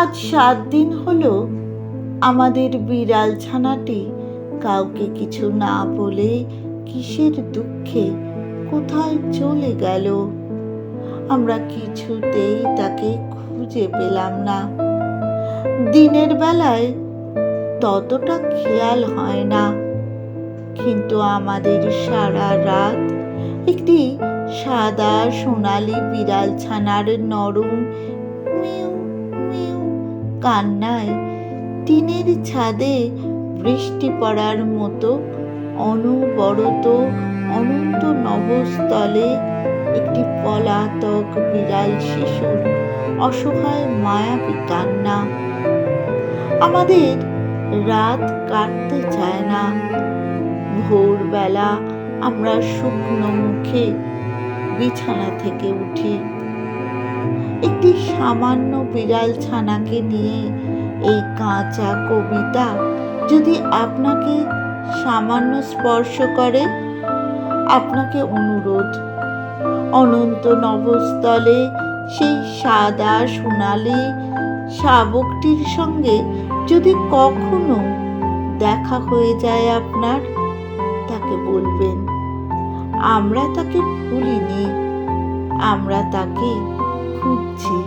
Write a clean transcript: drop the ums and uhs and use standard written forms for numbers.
আজ 7 দিন হলো আমাদের বিড়াল ছানাটি কাউকে কিছু না বলে কিসের দুঃখে কোথায় চলে গেল। আমরা কিছুতেই তাকে খুঁজে পেলাম না। দিনের বেলায় ততটা খেয়াল হয় না, কিন্তু আমাদের সারা রাত একটি সাদা সোনালি বিড়াল ছানার নরম মিউ মিউ কান্নায় টিনের ছাদে বৃষ্টি পড়ার মতো অনবরত অনন্ত নভস্থলে একটি পলাতক বিড়াল শিশুর অসহায় মায়াবী কান্না। আমাদের রাত কাটতে চায় না। ভোরবেলা আমরা শুকনো মুখে বিছানা থেকে উঠি। একটি সামান্য বিড়াল ছানাকে নিয়ে এই কাঁচা কবিতা যদি আপনাকে সামান্য স্পর্শ করে, আপনাকে অনুরোধ, অনন্ত নভস্থলে সেই সাদা সোনালি শাবকটির সঙ্গে যদি কখনো দেখা হয়ে যায় আপনার, তাকে বলবেন আমরা তাকে ভুলিনি, আমরা তাকে খুঁজছি।